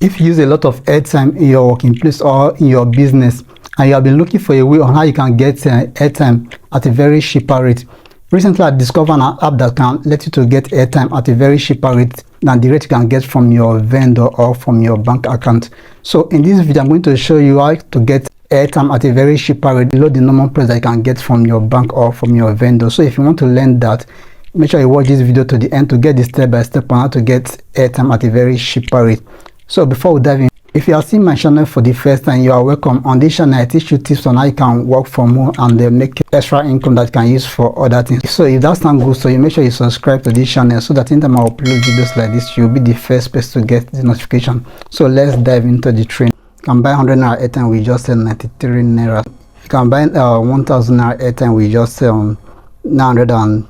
If you use a lot of airtime in your working place or in your business, and you have been looking for a way on how you can get airtime at a very cheaper rate, recently I discovered an app that can let you to get airtime at a very cheaper rate than the rate you can get from your vendor or from your bank account. So in this video, I'm going to show you how to get airtime at a very cheaper rate below the normal price that you can get from your bank or from your vendor. So if you want to learn that, make sure you watch this video to the end to get the step-by-step on how to get airtime at a very cheaper rate. So before we dive in, if you are seeing my channel for the first time, you are welcome. On this channel, I teach you tips on how you can work from home and make extra income that you can use for other things. So if that sounds good, so you make sure you subscribe to this channel so that anytime I upload videos like this, you'll be the first person to get the notification. So let's dive into the trend. You can buy 100 naira airtime with just 93 naira. You can buy 1000 naira airtime with just 913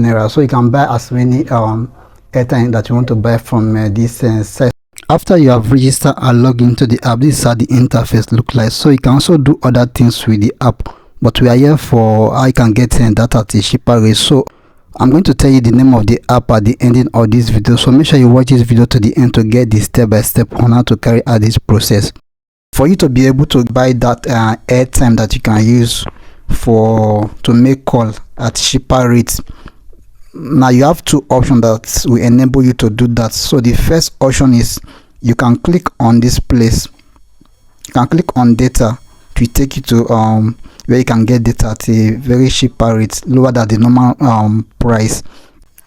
naira. So you can buy as many airtime that you want to buy from this site. After you have registered and logged into the app, this is how the interface look like. So you can also do other things with the app, but we are here for how you can get data at a cheaper rate. So I'm going to tell you the name of the app at the ending of this video, so make sure you watch this video to the end to get the step-by-step on how to carry out this process. For you to be able to buy that airtime that you can use to make call at cheaper rates, now you have two options that will enable you to do that. So the first option is you can click on this place. You can click on data to take you to where you can get data at a very cheaper rate, lower than the normal price,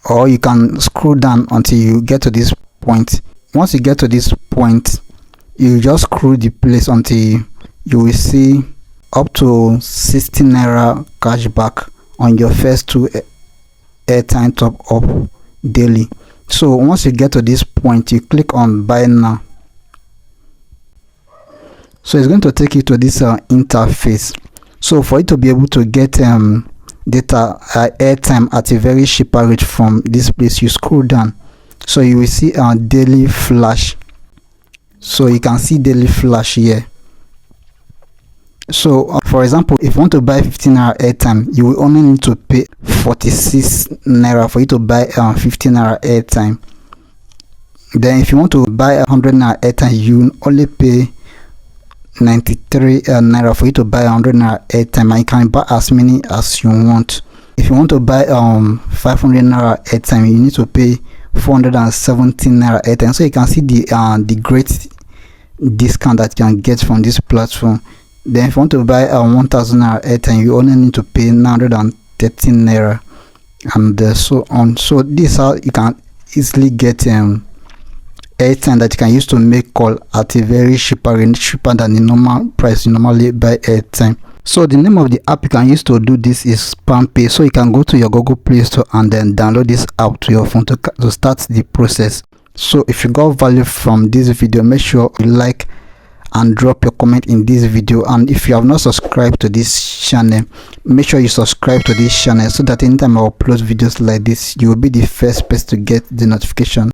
or you can scroll down until you get to this point. Once you get to this point, you just scroll the place until you will see up to 60 naira cashback on your first two airtime top up daily. So once you get to this point, you click on buy now. So it's going to take you to this interface. So for you to be able to get data airtime at a very cheaper rate from this place, you scroll down, so you will see daily flash. So you can see daily flash here. So for example, if you want to buy 15 naira airtime, you will only need to pay 46 naira for you to buy 15 naira airtime. Then if you want to buy 100 naira airtime, you will only pay 93 naira for you to buy 100 naira airtime, and you can buy as many as you want. If you want to buy 500 naira airtime, you need to pay 417 naira airtime. So you can see the great discount that you can get from this platform. Then if you want to buy 1000 naira airtime, you only need to pay 913 naira, and so on. So this is how you can easily get airtime that you can use to make call at a very cheaper than the normal price you normally buy airtime. So the name of the app you can use to do this is PalmPay. So you can go to your Google Play Store and then download this app to your phone to start the process. So if you got value from this video, make sure you like and drop your comment in this video. And if you have not subscribed to this channel, make sure you subscribe to this channel so that anytime I upload videos like this, you will be the first person to get the notification.